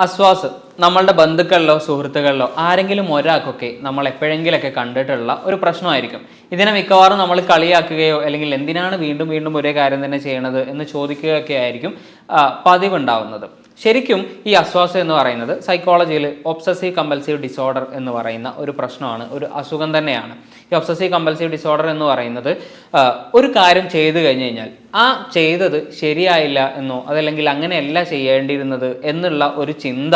അസ്വാസ് നമ്മളുടെ ബന്ധുക്കളിലോ സുഹൃത്തുക്കളിലോ ആരെങ്കിലും ഒരാൾക്കൊക്കെ നമ്മൾ എപ്പോഴെങ്കിലൊക്കെ കണ്ടിട്ടുള്ള ഒരു പ്രശ്നമായിരിക്കും. ഇതിനെ മിക്കവാറും നമ്മൾ കളിയാക്കുകയോ അല്ലെങ്കിൽ എന്തിനാണ് വീണ്ടും വീണ്ടും ഒരേ കാര്യം തന്നെ ചെയ്യണത് എന്ന് ചോദിക്കുകയൊക്കെ ആയിരിക്കും പതിവുണ്ടാവുന്നത്. ശരിക്കും ഈ അസ്വാസ് എന്ന് പറയുന്നത് സൈക്കോളജിയിൽ ഒബ്സസീവ് കമ്പൽസീവ് ഡിസോർഡർ എന്ന് പറയുന്ന ഒരു പ്രശ്നമാണ്, ഒരു അസുഖം തന്നെയാണ്. ഈ ഒബ്സസീവ് കമ്പൽസീവ് ഡിസോർഡർ എന്ന് പറയുന്നത് ഒരു കാര്യം ചെയ്തു കഴിഞ്ഞു കഴിഞ്ഞാൽ ആ ചെയ്തത് ശരിയായില്ല എന്നോ അതല്ലെങ്കിൽ അങ്ങനെയല്ല ചെയ്യേണ്ടിയിരുന്നത് എന്നുള്ള ഒരു ചിന്ത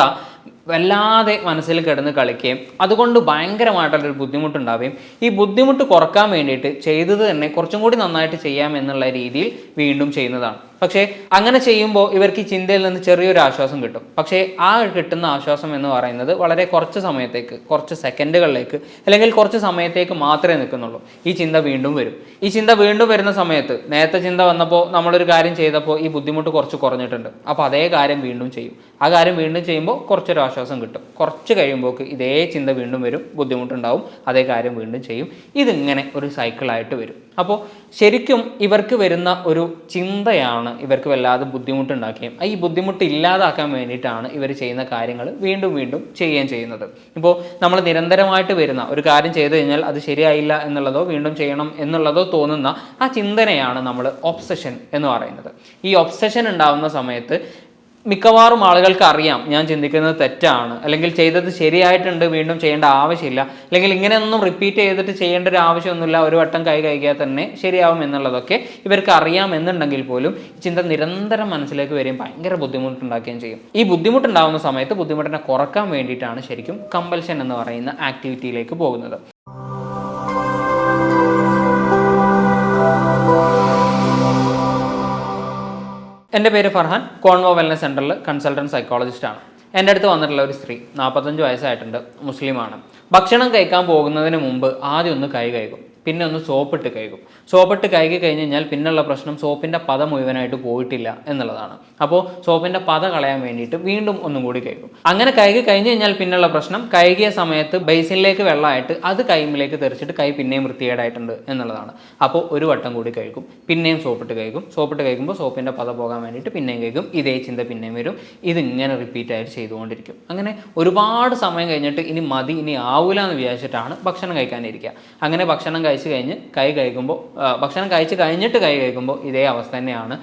വല്ലാതെ മനസ്സിൽ കിടന്ന് കളിക്കുകയും അതുകൊണ്ട് ഭയങ്കരമായിട്ടുള്ളൊരു ബുദ്ധിമുട്ടുണ്ടാവുകയും ഈ ബുദ്ധിമുട്ട് കുറക്കാൻ വേണ്ടിയിട്ട് ചെയ്തത് തന്നെ കുറച്ചും കൂടി നന്നായിട്ട് ചെയ്യാം എന്നുള്ള രീതിയിൽ വീണ്ടും ചെയ്യുന്നതാണ്. പക്ഷേ അങ്ങനെ ചെയ്യുമ്പോൾ ഇവർക്ക് ഈ ചിന്തയിൽ നിന്ന് ചെറിയൊരു ആശ്വാസം കിട്ടും. പക്ഷേ ആ കിട്ടുന്ന ആശ്വാസം എന്ന് പറയുന്നത് വളരെ കുറച്ച് സമയത്തേക്ക്, കുറച്ച് സെക്കൻഡുകളിലേക്ക് അല്ലെങ്കിൽ കുറച്ച് സമയത്തേക്ക് മാത്രമേ നിൽക്കുന്നുള്ളൂ. ഈ ചിന്ത വീണ്ടും വരും. ഈ ചിന്ത വീണ്ടും വരുന്ന സമയത്ത് നേരത്തെ ചിന്ത വന്നപ്പോൾ നമ്മളൊരു കാര്യം ചെയ്തപ്പോൾ ഈ ബുദ്ധിമുട്ട് കുറച്ച് കുറഞ്ഞിട്ടുണ്ട്, അപ്പോൾ അതേ കാര്യം വീണ്ടും ചെയ്യും. ആ കാര്യം വീണ്ടും ചെയ്യുമ്പോൾ കുറച്ചൊരു ആശ്വാസം കിട്ടും. കുറച്ച് കഴിയുമ്പോൾ ഇതേ ചിന്ത വീണ്ടും വരും, ബുദ്ധിമുട്ടുണ്ടാവും, അതേ കാര്യം വീണ്ടും ചെയ്യും. ഇതിങ്ങനെ ഒരു സൈക്കിളായിട്ട് വരും. അപ്പോൾ ശരിക്കും ഇവർക്ക് വരുന്ന ഒരു ചിന്തയാണ് ഇവർക്ക് വല്ലാതെ ബുദ്ധിമുട്ടുണ്ടാക്കുകയും ഈ ബുദ്ധിമുട്ട് ഇല്ലാതാക്കാൻ വേണ്ടിയിട്ടാണ് ഇവർ ചെയ്യുന്ന കാര്യങ്ങൾ വീണ്ടും വീണ്ടും ചെയ്യുകയും ചെയ്യുന്നത്. ഇപ്പോൾ നമ്മൾ നിരന്തരമായിട്ട് വരുന്ന ഒരു കാര്യം ചെയ്തു കഴിഞ്ഞാൽ അത് ശരിയായില്ല എന്നുള്ളതോ വീണ്ടും ചെയ്യണം എന്നുള്ളതോ തോന്നുന്ന ആ ചിന്തനെയാണ് നമ്മൾ ഒബ്സഷൻ എന്ന് പറയുന്നത്. ഈ ഒബ്സഷൻ ഉണ്ടാകുന്ന സമയത്ത് മിക്കവാറും ആളുകൾക്ക് അറിയാം ഞാൻ ചിന്തിക്കുന്നത് തെറ്റാണ്, അല്ലെങ്കിൽ ചെയ്തത് ശരിയായിട്ടുണ്ട്, വീണ്ടും ചെയ്യേണ്ട ആവശ്യമില്ല, അല്ലെങ്കിൽ ഇങ്ങനെയൊന്നും റിപ്പീറ്റ് ചെയ്തിട്ട് ചെയ്യേണ്ട ഒരു ആവശ്യമൊന്നുമില്ല, ഒരു വട്ടം കൈ കഴിക്കാൻ തന്നെ ശരിയാവും എന്നുള്ളതൊക്കെ ഇവർക്ക് അറിയാം എന്നുണ്ടെങ്കിൽ പോലും ഈ ചിന്ത നിരന്തരം മനസ്സിലേക്ക് വരികയും ഭയങ്കര ബുദ്ധിമുട്ടുണ്ടാക്കുകയും ചെയ്യും. ഈ ബുദ്ധിമുട്ടുണ്ടാകുന്ന സമയത്ത് ബുദ്ധിമുട്ടിനെ കുറക്കാൻ വേണ്ടിയിട്ടാണ് ശരിക്കും കമ്പൽഷൻ എന്ന് പറയുന്ന ആക്ടിവിറ്റിയിലേക്ക് പോകുന്നത്. എൻ്റെ പേര് ഫർഹാൻ, കോൺവോ വെൽനസ് സെൻ്ററിൽ കൺസൾട്ടൻറ്റ് സൈക്കോളജിസ്റ്റാണ്. എൻ്റെ അടുത്ത് വന്നിട്ടുള്ള ഒരു സ്ത്രീ 45 വയസ്സായിട്ടുണ്ട്, മുസ്ലിമാണ്. ഭക്ഷണം കഴിക്കാൻ പോകുന്നതിന് മുമ്പ് ആദ്യം ഒന്ന് കൈ കഴുകും, പിന്നെ ഒന്ന് സോപ്പിട്ട് കഴുകും. സോപ്പിട്ട് കഴുകി കഴിഞ്ഞ് കഴിഞ്ഞാൽ പിന്നുള്ള പ്രശ്നം സോപ്പിൻ്റെ പത മുഴുവനായിട്ട് പോയിട്ടില്ല എന്നുള്ളതാണ്. അപ്പോൾ സോപ്പിൻ്റെ പത കളയാൻ വേണ്ടിയിട്ട് വീണ്ടും ഒന്നും കൂടി കഴുകും. അങ്ങനെ കഴുകി കഴിഞ്ഞ് കഴിഞ്ഞാൽ പിന്നുള്ള പ്രശ്നം കഴുകിയ സമയത്ത് ബേസിനിലേക്ക് വെള്ളമായിട്ട് അത് കൈമിലേക്ക് തെറിച്ചിട്ട് കൈ പിന്നെയും വൃത്തികേടായിട്ടുണ്ട് എന്നുള്ളതാണ്. അപ്പോൾ ഒരു വട്ടം കൂടി കഴുകും, പിന്നെയും സോപ്പിട്ട് കഴുകും. സോപ്പിട്ട് കഴിക്കുമ്പോൾ സോപ്പിൻ്റെ പത പോകാൻ വേണ്ടിയിട്ട് പിന്നെയും കഴുകും. ഇതേ ചിന്ത പിന്നെയും വരും. ഇതിങ്ങനെ റിപ്പീറ്റായിട്ട് ചെയ്തുകൊണ്ടിരിക്കും. അങ്ങനെ ഒരുപാട് സമയം കഴിഞ്ഞിട്ട് ഇനി മതി, ഇനി ആവൂല എന്ന് വിചാരിച്ചിട്ടാണ് ഭക്ഷണം കഴിക്കാനിരിക്കുക. അങ്ങനെ ഭക്ഷണം കഴിച്ച് കഴിഞ്ഞ് കൈ കഴുകുമ്പോൾ, ഭക്ഷണം കഴിച്ച് കഴിഞ്ഞിട്ട് കൈ കഴുകുമ്പോൾ ഇതേ അവസ്ഥ തന്നെയാണ്.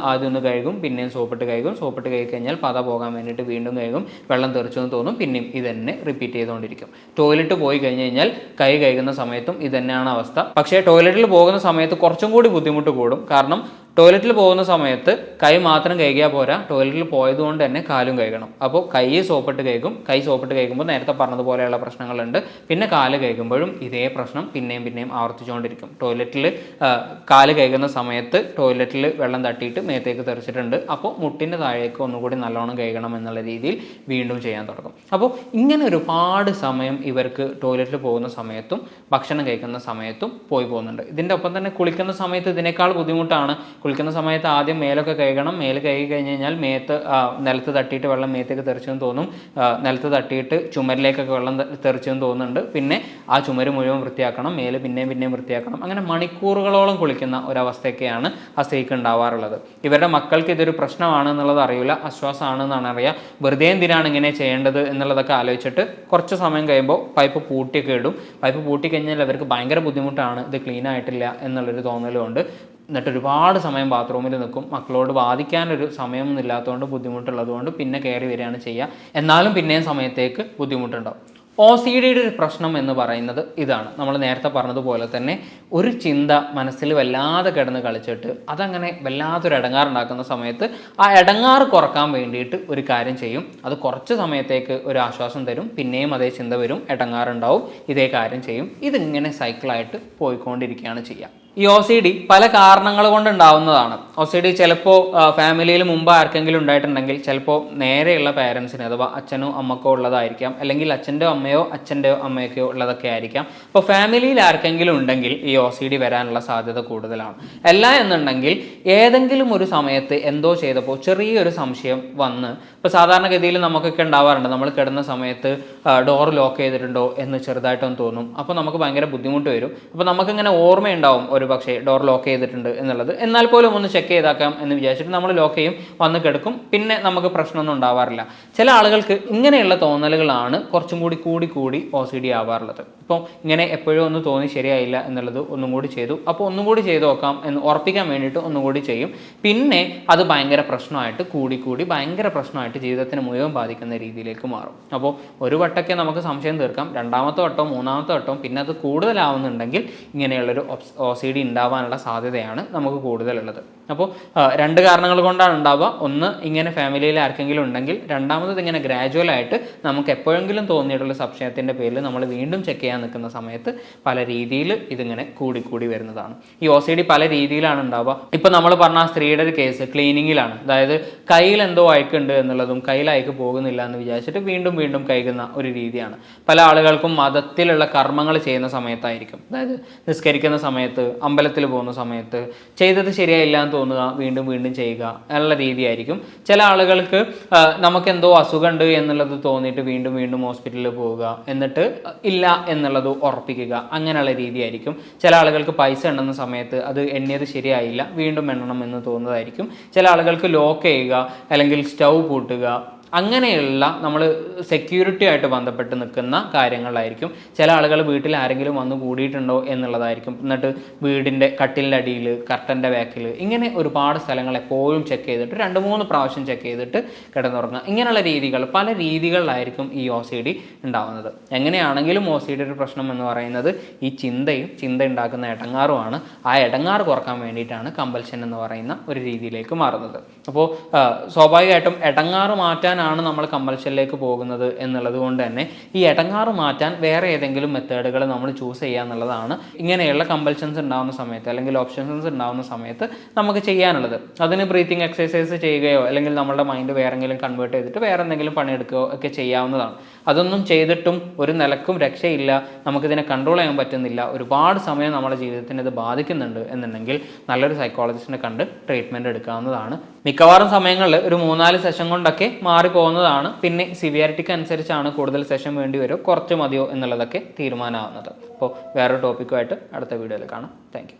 ആദ്യം ഒന്ന് കഴുകും, പിന്നെയും സോപ്പിട്ട് കഴുകും. സോപ്പിട്ട് കഴുകി കഴിഞ്ഞാൽ പത പോകാൻ വേണ്ടിയിട്ട് വീണ്ടും കഴുകും. വെള്ളം തെറിച്ചു എന്ന് തോന്നും, പിന്നെയും ഇത് തന്നെ റിപ്പീറ്റ് ചെയ്തുകൊണ്ടിരിക്കും. ടോയ്ലറ്റ് പോയി കഴിഞ്ഞ് കഴിഞ്ഞാൽ കൈ കഴുകുന്ന സമയത്തും ഇത് തന്നെയാണ് അവസ്ഥ. പക്ഷേ ടോയ്ലറ്റിൽ പോകുന്ന സമയത്ത് കുറച്ചും കൂടി ബുദ്ധിമുട്ട് കൂടും. കാരണം ടോയ്ലറ്റിൽ പോകുന്ന സമയത്ത് കൈ മാത്രം കഴുകിയാൽ പോരാ, ടോയ്ലറ്റിൽ പോയതുകൊണ്ട് തന്നെ കാലും കഴുകണം. അപ്പോൾ കൈ സോപ്പിട്ട് കഴുകും. കൈ സോപ്പിട്ട് കഴുകുമ്പോൾ നേരത്തെ പറഞ്ഞതുപോലെയുള്ള പ്രശ്നങ്ങളുണ്ട്. പിന്നെ കാല് കഴുകുമ്പോഴും ഇതേ പ്രശ്നം പിന്നെയും പിന്നെയും ആവർത്തിച്ചുകൊണ്ടിരിക്കും. ടോയ്ലറ്റിൽ കാല് കഴുകുന്ന സമയത്ത് ടോയ്ലറ്റിൽ വെള്ളം തട്ടിയിട്ട് മേത്തേക്ക് തെറിച്ചിട്ടുണ്ട്, അപ്പോൾ മുട്ടിൻ്റെ താഴേക്ക് ഒന്നുകൂടി നല്ലോണം കഴുകണം എന്നുള്ള രീതിയിൽ വീണ്ടും ചെയ്യാൻ തുടങ്ങും. അപ്പോൾ ഇങ്ങനെ ഒരുപാട് സമയം ഇവർക്ക് ടോയ്ലറ്റിൽ പോകുന്ന സമയത്തും ഭക്ഷണം കഴിക്കുന്ന സമയത്തും പോയി പോകുന്നുണ്ട്. ഇതിൻ്റെ ഒപ്പം തന്നെ കുളിക്കുന്ന സമയത്ത് ഇതിനേക്കാൾ ബുദ്ധിമുട്ടാണ്. കുളിക്കുന്ന സമയത്ത് ആദ്യം മേലൊക്കെ കഴുകണം. മേല് കഴുകി കഴിഞ്ഞ് കഴിഞ്ഞാൽ നിലത്ത് തട്ടിയിട്ട് വെള്ളം മേത്തേക്ക് തെറിച്ചെന്ന് തോന്നും. നിലത്ത് തട്ടിയിട്ട് ചുമരിലേക്കൊക്കെ വെള്ളം തെറിച്ചെന്ന് തോന്നുന്നുണ്ട്. പിന്നെ ആ ചുമര് മുഴുവൻ വൃത്തിയാക്കണം, മേല് പിന്നെയും പിന്നെയും വൃത്തിയാക്കണം. അങ്ങനെ മണിക്കൂറുകളോളം കുളിക്കുന്ന ഒരവസ്ഥയൊക്കെയാണ് ആ സ്ത്രീക്ക് ഉണ്ടാവാറുള്ളത്. ഇവരുടെ മക്കൾക്ക് ഇതൊരു പ്രശ്നമാണ് എന്നുള്ളത് അറിയില്ല, അശ്വാസമാണെന്നാണ് അറിയുക. വെറുതെ എന്തിനാണ് ഇങ്ങനെ ചെയ്യേണ്ടത് എന്നുള്ളതൊക്കെ ആലോചിച്ചിട്ട് കുറച്ച് സമയം കഴിയുമ്പോൾ പൈപ്പ് പൂട്ടിയൊക്കെ ഇടും. പൈപ്പ് പൂട്ടി കഴിഞ്ഞാൽ അവർക്ക് ഭയങ്കര ബുദ്ധിമുട്ടാണ്, ഇത് ക്ലീൻ ആയിട്ടില്ല എന്നുള്ളൊരു തോന്നലുമുണ്ട്. എന്നിട്ട് ഒരുപാട് സമയം ബാത്റൂമിൽ നിൽക്കും. മക്കളോട് വാദിക്കാനൊരു സമയമൊന്നും ഇല്ലാത്തതുകൊണ്ട്, ബുദ്ധിമുട്ടുള്ളതുകൊണ്ട് പിന്നെ കയറി വരികയാണ് ചെയ്യുക. എന്നാലും പിന്നെയും സമയത്തേക്ക് ബുദ്ധിമുട്ടുണ്ടാവും. OCDയുടെ ഒരു പ്രശ്നം എന്ന് പറയുന്നത് ഇതാണ്. നമ്മൾ നേരത്തെ പറഞ്ഞതുപോലെ തന്നെ ഒരു ചിന്ത മനസ്സിൽ വല്ലാതെ കിടന്ന് കളിച്ചിട്ട് അതങ്ങനെ വല്ലാത്തൊരു ഇടങ്ങാറുണ്ടാക്കുന്ന സമയത്ത് ആ ഇടങ്ങാറ് കുറക്കാൻ വേണ്ടിയിട്ട് ഒരു കാര്യം ചെയ്യും. അത് കുറച്ച് സമയത്തേക്ക് ഒരു ആശ്വാസം തരും, പിന്നെയും അതേ ചിന്ത വരും, ഇടങ്ങാറുണ്ടാവും, ഇതേ കാര്യം ചെയ്യും. ഇതിങ്ങനെ സൈക്കിളായിട്ട് പോയിക്കൊണ്ടിരിക്കുകയാണ് ചെയ്യുക. ഈ OCD പല കാരണങ്ങൾ കൊണ്ടുണ്ടാവുന്നതാണ്. OCD ചിലപ്പോൾ ഫാമിലിയിൽ മുമ്പ് ആർക്കെങ്കിലും ഉണ്ടായിട്ടുണ്ടെങ്കിൽ ചിലപ്പോൾ നേരെയുള്ള പേരൻസിന് അഥവാ അച്ഛനോ അമ്മക്കോ ഉള്ളതായിരിക്കാം, അല്ലെങ്കിൽ അച്ഛൻ്റെ അമ്മയോ അച്ഛൻ്റെയോ അമ്മയൊക്കെയോ ഉള്ളതൊക്കെ ആയിരിക്കാം. അപ്പോൾ ഫാമിലിയിൽ ആർക്കെങ്കിലും ഉണ്ടെങ്കിൽ ഈ OCD വരാനുള്ള സാധ്യത കൂടുതലാണ്. അല്ല എന്നുണ്ടെങ്കിൽ ഏതെങ്കിലും ഒരു സമയത്ത് എന്തോ ചെയ്തപ്പോൾ ചെറിയൊരു സംശയം വന്ന്, ഇപ്പോൾ സാധാരണഗതിയിൽ നമുക്കൊക്കെ ഉണ്ടാവാറുണ്ട്, നമ്മൾ കിടന്ന സമയത്ത് ഡോർ ലോക്ക് ചെയ്തിട്ടുണ്ടോ എന്ന് ചെറുതായിട്ടൊന്ന് തോന്നും. അപ്പോൾ നമുക്ക് ഭയങ്കര ബുദ്ധിമുട്ട് വരും. അപ്പോൾ നമുക്കിങ്ങനെ ഓർമ്മയുണ്ടാവും ഒരു പക്ഷേ ഡോർ ലോക്ക് ചെയ്തിട്ടുണ്ട് എന്നുള്ളത്. എന്നാൽ പോലും ഒന്ന് ചെക്ക് ചെക്ക് ചെയ്താക്കാം എന്ന് വിചാരിച്ചിട്ട് നമ്മൾ ലോക്ക് ചെയ്യും, വന്ന് കിടക്കും, പിന്നെ നമുക്ക് പ്രശ്നമൊന്നും ഉണ്ടാവാറില്ല. ചില ആളുകൾക്ക് ഇങ്ങനെയുള്ള തോന്നലുകളാണ് കുറച്ചും കൂടി കൂടി OCD ആവാറുള്ളത്. ഇപ്പോൾ ഇങ്ങനെ എപ്പോഴും ഒന്ന് തോന്നി ശരിയായില്ല എന്നുള്ളത് ഒന്നും കൂടി ചെയ്തു, അപ്പോൾ ഒന്നും കൂടി ചെയ്ത് നോക്കാം എന്ന് ഉറപ്പിക്കാൻ വേണ്ടിയിട്ട് ഒന്നും കൂടി ചെയ്യും. പിന്നെ അത് ഭയങ്കര പ്രശ്നമായിട്ട് കൂടി ഭയങ്കര പ്രശ്നമായിട്ട് ജീവിതത്തിന് മുഴുവൻ ബാധിക്കുന്ന രീതിയിലേക്ക് മാറും. അപ്പോൾ ഒരു വട്ടമൊക്കെ നമുക്ക് സംശയം തീർക്കാം, രണ്ടാമത്തെ വട്ടവും മൂന്നാമത്തെ വട്ടവും പിന്നെ അത് കൂടുതലാവുന്നുണ്ടെങ്കിൽ ഇങ്ങനെയുള്ളൊരു OCD ഉണ്ടാവാനുള്ള സാധ്യതയാണ് നമുക്ക് കൂടുതലുള്ളത്. അപ്പോൾ രണ്ട് കാരണങ്ങൾ കൊണ്ടാണ് ഉണ്ടാവുക. ഒന്ന്, ഇങ്ങനെ ഫാമിലിയിൽ ആർക്കെങ്കിലും ഉണ്ടെങ്കിൽ. രണ്ടാമത്, ഇങ്ങനെ ഗ്രാജുവലായിട്ട് നമുക്ക് എപ്പോഴെങ്കിലും തോന്നിയിട്ടുള്ള സംശയത്തിൻ്റെ പേരിൽ നമ്മൾ വീണ്ടും ചെക്ക് ചെയ്യാൻ നിൽക്കുന്ന സമയത്ത് പല രീതിയിൽ ഇതിങ്ങനെ കൂടി വരുന്നതാണ്. ഈ OCD പല രീതിയിലാണ് ഉണ്ടാവുക. ഇപ്പം നമ്മൾ പറഞ്ഞ ആ സ്ത്രീയുടെ ഒരു കേസ് ക്ലീനിങ്ങിലാണ്. അതായത് കയ്യിൽ എന്തോ അയക്കുണ്ട് എന്നുള്ളതും കയ്യിൽ അയക്ക് പോകുന്നില്ല എന്ന് വിചാരിച്ചിട്ട് വീണ്ടും കഴിക്കുന്ന ഒരു രീതിയാണ്. പല ആളുകൾക്കും മതത്തിലുള്ള കർമ്മങ്ങൾ ചെയ്യുന്ന സമയത്തായിരിക്കും, അതായത് നിസ്കരിക്കുന്ന സമയത്ത്, അമ്പലത്തിൽ പോകുന്ന സമയത്ത് ചെയ്തത് ശരിയായില്ല എന്ന് തോന്നുക, വീണ്ടും ചെയ്യുക എന്നുള്ള രീതിയായിരിക്കും. ചില ആളുകൾക്ക് നമുക്കെന്തോ അസുഖമുണ്ട് എന്നുള്ളത് തോന്നിയിട്ട് വീണ്ടും ഹോസ്പിറ്റലിൽ പോവുക, എന്നിട്ട് ഇല്ല എന്നുള്ളത് ഉറപ്പിക്കുക, അങ്ങനെയുള്ള രീതിയായിരിക്കും. ചില ആളുകൾക്ക് പൈസ എണ്ണുന്ന സമയത്ത് അത് എണ്ണിയത് ശരിയായില്ല, വീണ്ടും എണ്ണണം എന്ന് തോന്നുന്നതായിരിക്കും. ചില ആളുകൾക്ക് ലോക്ക് ചെയ്യുക അല്ലെങ്കിൽ സ്റ്റൗ പൂട്ടുക, അങ്ങനെയുള്ള നമ്മൾ സെക്യൂരിറ്റി ആയിട്ട് ബന്ധപ്പെട്ട് നിൽക്കുന്ന കാര്യങ്ങളായിരിക്കും. ചില ആളുകൾ വീട്ടിൽ ആരെങ്കിലും വന്ന് കൂടിയിട്ടുണ്ടോ എന്നുള്ളതായിരിക്കും. എന്നിട്ട് വീടിൻ്റെ കട്ടിലിൻ്റെ അടിയിൽ, കർട്ടൻ്റെ ബാക്കിൽ, ഇങ്ങനെ ഒരുപാട് സ്ഥലങ്ങൾ എപ്പോഴും ചെക്ക് ചെയ്തിട്ട് 2-3 പ്രാവശ്യം ചെക്ക് ചെയ്തിട്ട് കിടന്നുറങ്ങുക. ഇങ്ങനെയുള്ള രീതികൾ, പല രീതികളിലായിരിക്കും ഈ OCD ഉണ്ടാവുന്നത്. എങ്ങനെയാണെങ്കിലും OCD ഒരു പ്രശ്നം എന്ന് പറയുന്നത് ഈ ചിന്ത ഉണ്ടാക്കുന്ന ഇടങ്ങാറുമാണ്. ആ ഇടങ്ങാറ് കുറക്കാൻ വേണ്ടിയിട്ടാണ് കമ്പൽഷൻ എന്ന് പറയുന്ന ഒരു രീതിയിലേക്ക് മാറുന്നത്. അപ്പോൾ സ്വാഭാവികമായിട്ടും ഇടങ്ങാറ് മാറ്റാനാണ് നമ്മൾ കമ്പൽഷനിലേക്ക് പോകുന്നത് എന്നുള്ളത് കൊണ്ട് തന്നെ ഈ ഇടങ്ങാറ് മാറ്റാൻ വേറെ ഏതെങ്കിലും മെത്തേഡുകൾ നമ്മൾ ചൂസ് ചെയ്യുക എന്നുള്ളതാണ് ഇങ്ങനെയുള്ള കമ്പൽഷൻസ് ഉണ്ടാകുന്ന സമയത്ത് അല്ലെങ്കിൽ ഓപ്ഷൻസ് ഉണ്ടാകുന്ന സമയത്ത് നമുക്ക് ചെയ്യാനുള്ളത്. അതിന് ബ്രീത്തിങ് എക്സസൈസ് ചെയ്യുകയോ അല്ലെങ്കിൽ നമ്മുടെ മൈൻഡ് വേറെങ്കിലും കൺവേർട്ട് ചെയ്തിട്ട് വേറെ എന്തെങ്കിലും പണിയെടുക്കുകയോ ഒക്കെ ചെയ്യാവുന്നതാണ്. അതൊന്നും ചെയ്തിട്ടും ഒരു നിലക്കും രക്ഷയില്ല, നമുക്കിതിനെ കൺട്രോൾ ചെയ്യാൻ പറ്റുന്നില്ല, ഒരുപാട് സമയം നമ്മുടെ ജീവിതത്തിന് ഇത് ബാധിക്കുന്നുണ്ട് എന്നുണ്ടെങ്കിൽ നല്ലൊരു സൈക്കോളജിസ്റ്റിനെ കണ്ട് ട്രീറ്റ്മെൻറ്റ് എടുക്കാവുന്നതാണ്. മിക്കവാറും സമയങ്ങളിൽ ഒരു 3-4 സെഷൻ കൊണ്ടൊക്കെ മാറിപ്പോകുന്നതാണ്. പിന്നെ സിവിയറിറ്റിക്ക് അനുസരിച്ചാണ് കൂടുതൽ സെഷൻ വേണ്ടി വരുമോ കുറച്ച് മതിയോ എന്നുള്ളതൊക്കെ തീരുമാനമാവുന്നത്. അപ്പോൾ വേറൊരു ടോപ്പിക്കുമായിട്ട് അടുത്ത വീഡിയോയിൽ കാണാം. Thank you.